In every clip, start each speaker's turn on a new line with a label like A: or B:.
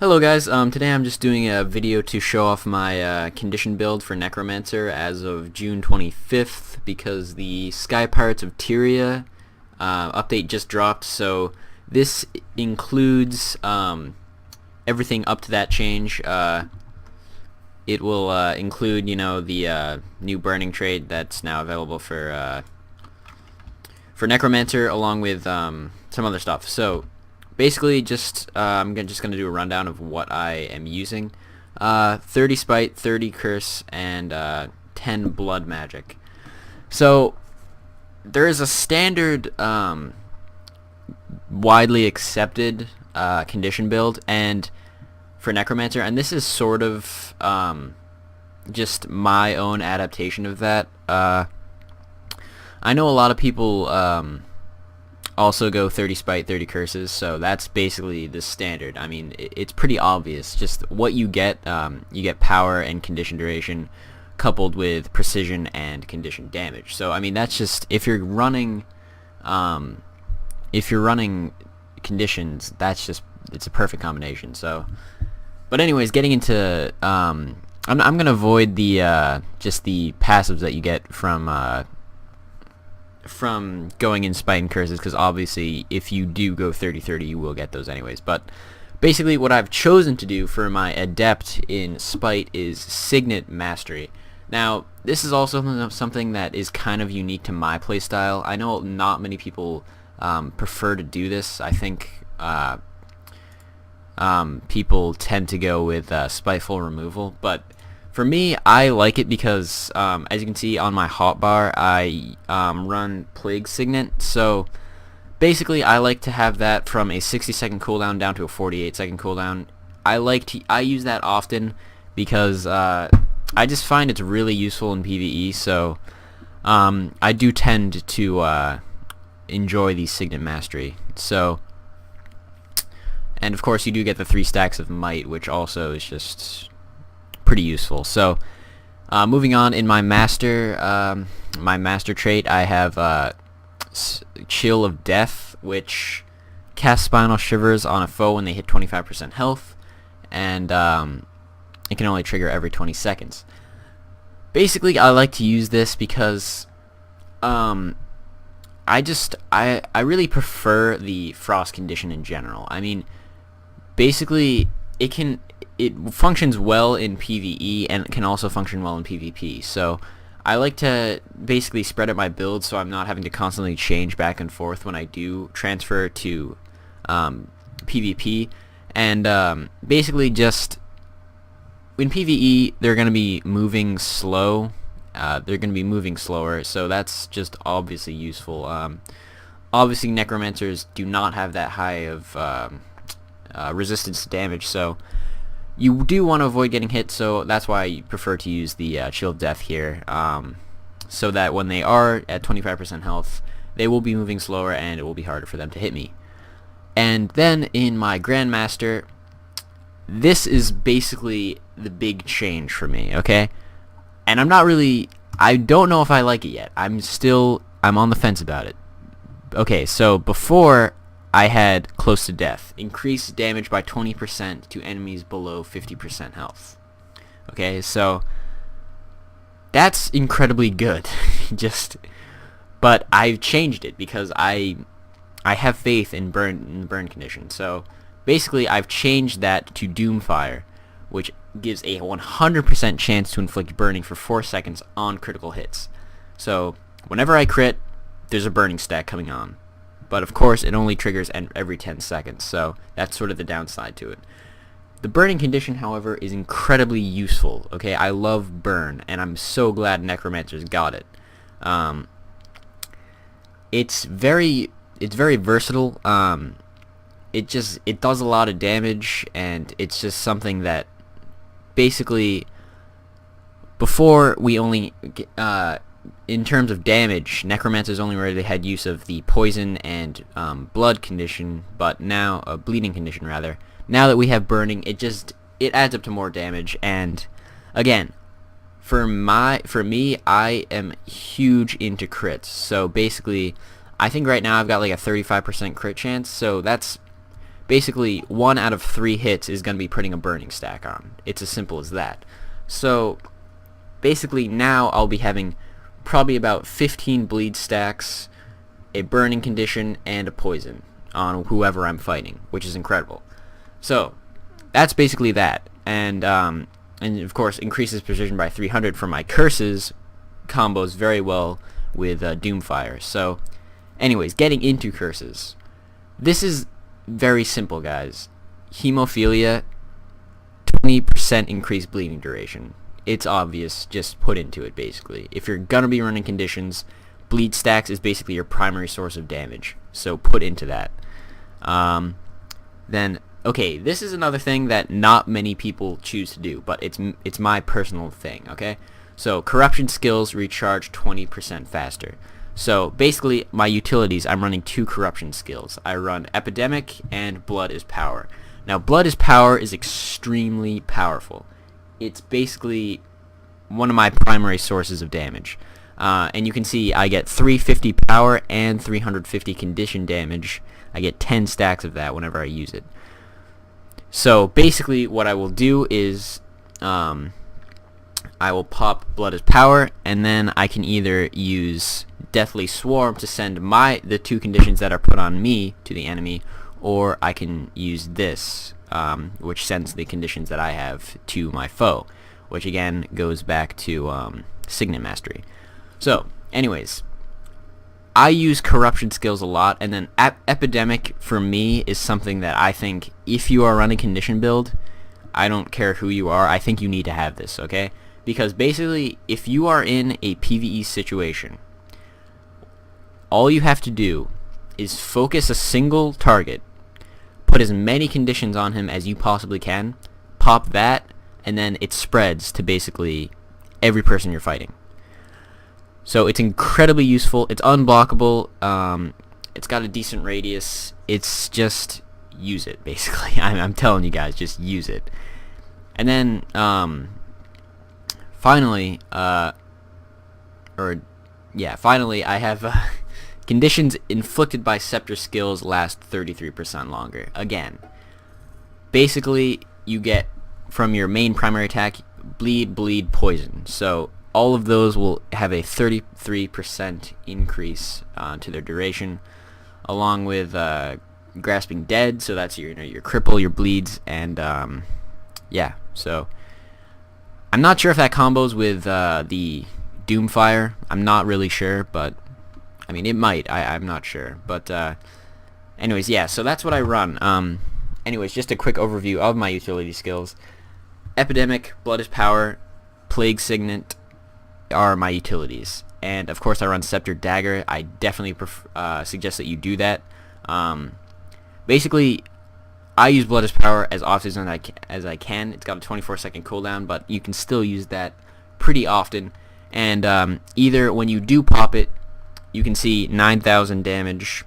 A: Hello guys, today I'm just doing a video to show off my condition build for Necromancer as of June 25th because the Sky Pirates of Tyria update just dropped, so this includes everything up to that change. It will include, the new burning trait that's now available for Necromancer, along with some other stuff. So basically, I'm just gonna do a rundown of what I am using. 30 Spite, 30 Curse, and 10 Blood Magic. So there is a standard, widely accepted condition build, and for Necromancer, and this is sort of just my own adaptation of that. I know a lot of people also go 30 Spite, 30 Curses, so that's basically the standard. I mean, it's pretty obvious. Just what you get power and condition duration coupled with precision and condition damage. So I mean, that's just if you're running conditions, it's a perfect combination. So, but anyways, getting into I'm gonna avoid the just the passives that you get from going in Spite and Curses, because obviously if you do go 30-30 you will get those anyways. But basically what I've chosen to do for my Adept in Spite is Signet Mastery. Now this is also something that is kind of unique to my playstyle. I know not many people prefer to do this. I think people tend to go with Spiteful Removal, but for me, I like it because, as you can see on my hotbar, I run Plague Signet. So basically, I like to have that from a 60-second cooldown down to a 48-second cooldown. I use that often because I just find it's really useful in PvE. So I do tend to enjoy the Signet Mastery. So, and of course, you do get the 3 stacks of Might, which also is just pretty useful. So moving on, in my master trait, I have Chill of Death, which casts Spinal Shivers on a foe when they hit 25% health, and it can only trigger every 20 seconds. Basically, I like to use this because I really prefer the Frost condition in general. I mean, basically it functions well in PvE and can also function well in PvP. So I like to basically spread out my build so I'm not having to constantly change back and forth when I do transfer to PvP. And basically just in PvE they're going to be moving slow. They're going to be moving slower, so that's just obviously useful. Obviously Necromancers do not have that high of resistance to damage, so you do want to avoid getting hit, so that's why I prefer to use the Chill of Death here, so that when they are at 25% health, they will be moving slower and it will be harder for them to hit me. And then in my Grandmaster, this is basically the big change for me, okay? And I don't know if I like it yet. I'm on the fence about it. Okay, so before I had Close to Death. Increased damage by 20% to enemies below 50% health. Okay, so that's incredibly good. But I've changed it because I have faith in the burn condition. So basically I've changed that to Doomfire, which gives a 100% chance to inflict burning for 4 seconds on critical hits. So whenever I crit, there's a burning stack coming on. But of course, it only triggers every 10 seconds, so that's sort of the downside to it. The burning condition, however, is incredibly useful. Okay, I love burn, and I'm so glad Necromancer's got it. It's very versatile. It does a lot of damage, and it's just something that basically before we only in terms of damage, Necromancer's only really had use of the poison and blood condition, but now bleeding condition rather. Now that we have burning, it adds up to more damage. And again, for me, I am huge into crits. So basically, I think right now I've got like a 35% crit chance. So that's basically 1 out of 3 hits is going to be putting a burning stack on. It's as simple as that. So basically now I'll be having probably about 15 bleed stacks, a burning condition, and a poison on whoever I'm fighting, which is incredible. So that's basically that. And of course increases precision by 300 for my curses, combos very well with Doomfire. So anyways, getting into curses. This is very simple, guys. Hemophilia, 20% increased bleeding duration. It's obvious, just put into it basically. If you're gonna be running conditions, bleed stacks is basically your primary source of damage, so put into that. Then, okay, this is another thing that not many people choose to do, but it's my personal thing, okay? So, corruption skills recharge 20% faster. So, basically, my utilities, I'm running 2 corruption skills. I run Epidemic and Blood is Power. Now, Blood is Power is extremely powerful. It's basically one of my primary sources of damage. And you can see I get 350 power and 350 condition damage. I get 10 stacks of that whenever I use it. So basically what I will do is I will pop Blood is Power, and then I can either use Deathly Swarm to send the 2 conditions that are put on me to the enemy, or I can use this, which sends the conditions that I have to my foe, which again goes back to Signet Mastery. So, anyways, I use corruption skills a lot, and then Epidemic for me is something that I think if you are running condition build, I don't care who you are, I think you need to have this, okay? Because basically, if you are in a PvE situation, all you have to do is focus a single target, put as many conditions on him as you possibly can, pop that, and then it spreads to basically every person you're fighting. So it's incredibly useful. It's unblockable. It's got a decent radius. It's just use it, basically. I'm telling you guys, just use it. And then finally, finally, I have conditions inflicted by Scepter skills last 33% longer. Again, basically, you get from your main primary attack, bleed, poison. So all of those will have a 33% increase to their duration, along with Grasping Dead. So that's your cripple, your bleeds, and yeah. So I'm not sure if that combos with the Doomfire. I'm not really sure, but I mean it might. I'm not sure, but anyways, yeah. So that's what I run. Anyways, just a quick overview of my utility skills. Epidemic, Blood is Power, Plague Signet are my utilities, and of course I run Scepter Dagger. I definitely suggest that you do that. Basically, I use Blood is Power as often as I can. It's got a 24-second cooldown, but you can still use that pretty often. And either when you do pop it, you can see 9,000 damage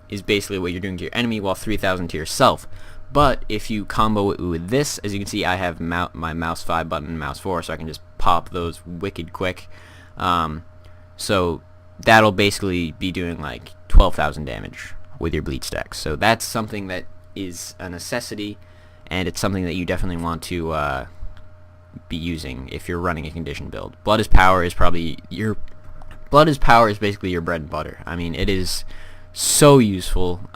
A: is basically what you're doing to your enemy, while 3,000 to yourself. But if you combo it with this, as you can see, I have my mouse 5 button and mouse 4, so I can just pop those wicked quick. So that'll basically be doing like 12,000 damage with your bleed stacks. So that's something that is a necessity, and it's something that you definitely want to be using if you're running a condition build. Blood is Power is basically your bread and butter. I mean, it is so useful.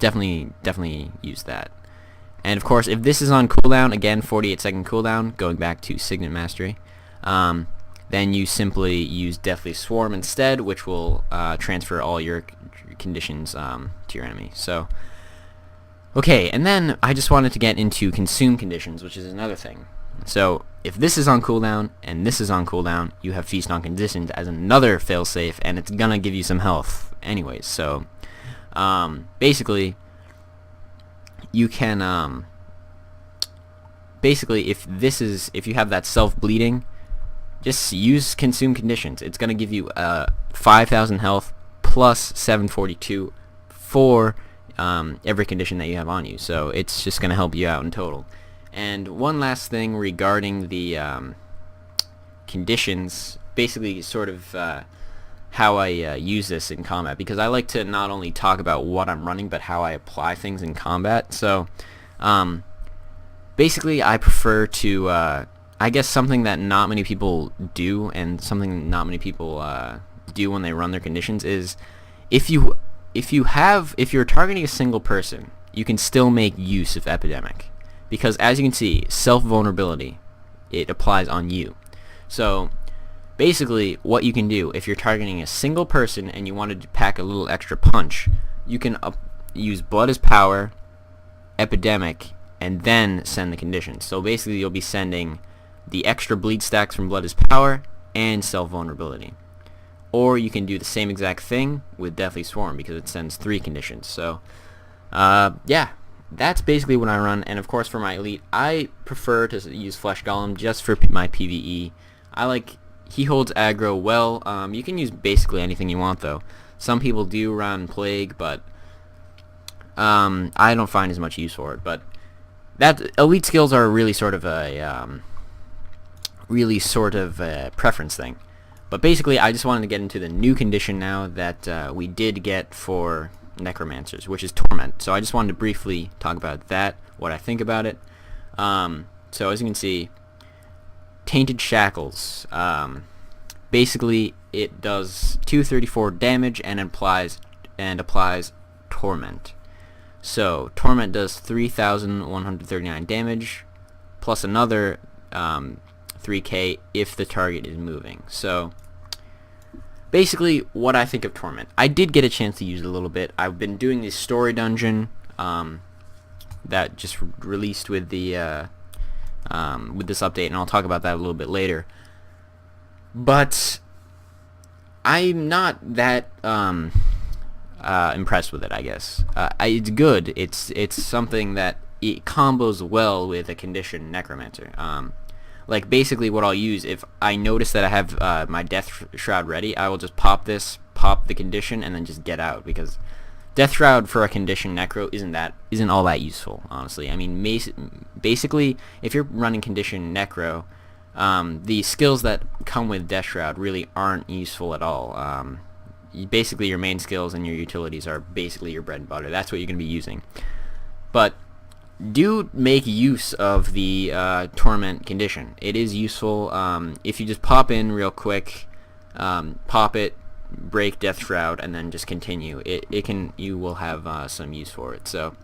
A: Definitely use that. And of course, if this is on cooldown, again 48-second cooldown, going back to Signet Mastery, then you simply use Deathly Swarm instead, which will transfer all your conditions to your enemy. So, okay, and then I just wanted to get into consume conditions, which is another thing. So if this is on cooldown and this is on cooldown, you have Feast on Conditions as another failsafe, and it's gonna give you some health anyways. So basically you can basically if you have that self-bleeding, just use Consume Conditions. It's gonna give you 5,000 health plus 742 for every condition that you have on you. So it's just gonna help you out in total. And one last thing regarding the conditions, basically sort of how I use this in combat, because I like to not only talk about what I'm running but how I apply things in combat. So basically I prefer to I guess something that not many people do, and something not many people do when they run their conditions, is if you're targeting a single person, you can still make use of Epidemic, because as you can see, self-vulnerability, it applies on you. So basically what you can do if you're targeting a single person and you wanted to pack a little extra punch, you can use Blood is Power, Epidemic, and then send the conditions. So basically you'll be sending the extra bleed stacks from Blood is Power and self-vulnerability. Or you can do the same exact thing with Deathly Swarm, because it sends 3 conditions. So yeah, that's basically what I run. And of course for my elite, I prefer to use Flesh Golem just for my PvE. He holds aggro well. You can use basically anything you want though. Some people do run Plague, but I don't find as much use for it. But that elite skills are really sort of a preference thing. But basically, I just wanted to get into the new condition now that we did get for Necromancers, which is Torment. So I just wanted to briefly talk about that, what I think about it. So as you can see, Tainted Shackles. Basically, it does 234 damage and applies Torment. So Torment does 3,139 damage, plus another 3k if the target is moving. So basically what I think of Torment, I did get a chance to use it a little bit. I've been doing this story dungeon that just released with the with this update, and I'll talk about that a little bit later. But I'm not that impressed with it, I guess. It's good. It's something that it combos well with a condition Necromancer. Like basically what I'll use, if I notice that I have my Death Shroud ready, I will just pop the condition, and then just get out, because Death Shroud for a condition Necro isn't all that useful, honestly. I mean, basically, if you're running condition Necro, the skills that come with Death Shroud really aren't useful at all. Basically, your main skills and your utilities are basically your bread and butter. That's what you're going to be using. But do make use of the Torment condition. It is useful. If you just pop in real quick, pop it, break Death Shroud, and then just continue, you will have some use for it. So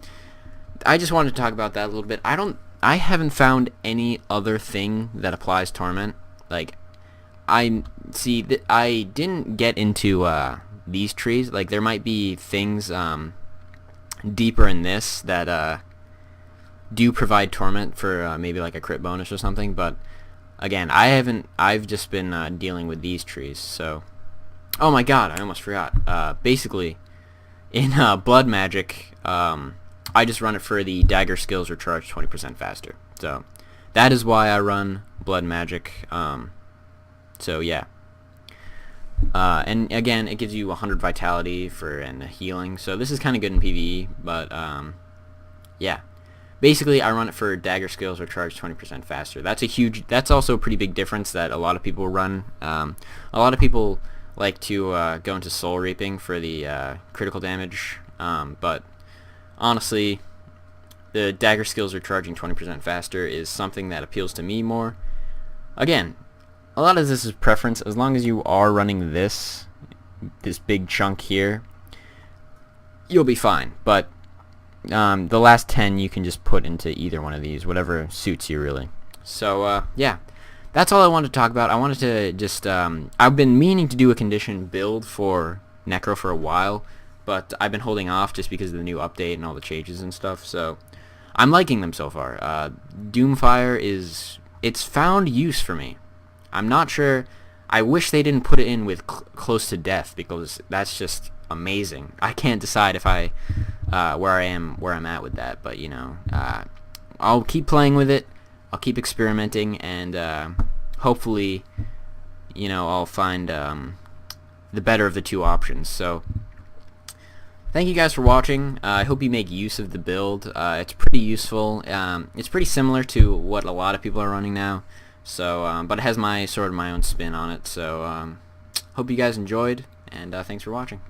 A: I just wanted to talk about that a little bit. I haven't found any other thing that applies Torment. Like, I didn't get into these trees. Like, there might be things deeper in this that do provide Torment for maybe like a crit bonus or something, but again, I've just been dealing with these trees. So oh my god, I almost forgot. Basically in Blood Magic, I just run it for the dagger skills recharge 20% faster. So that is why I run Blood Magic. So yeah. And again, it gives you 100 vitality and healing. So this is kind of good in PvE, but yeah. Basically, I run it for dagger skills recharge 20% faster. That's also a pretty big difference that a lot of people run. A lot of people like to go into Soul Reaping for the critical damage, but honestly, the dagger skills recharging 20% faster is something that appeals to me more. Again, a lot of this is preference. As long as you are running this big chunk here, you'll be fine. But the last 10 you can just put into either one of these, whatever suits you really. So yeah, that's all I wanted to talk about. I wanted to just I've been meaning to do a condition build for Necro for a while, but I've been holding off just because of the new update and all the changes and stuff. So I'm liking them so far. Doomfire it's found use for me. I'm not sure. I wish they didn't put it in with close to death, because that's just amazing. I can't decide if where I'm at with that, but you know, I'll keep playing with it. I'll keep experimenting, and hopefully, you know, I'll find the better of the two options. So thank you guys for watching. I hope you make use of the build. It's pretty useful. It's pretty similar to what a lot of people are running now. So, but it has my own spin on it. So, hope you guys enjoyed, and thanks for watching.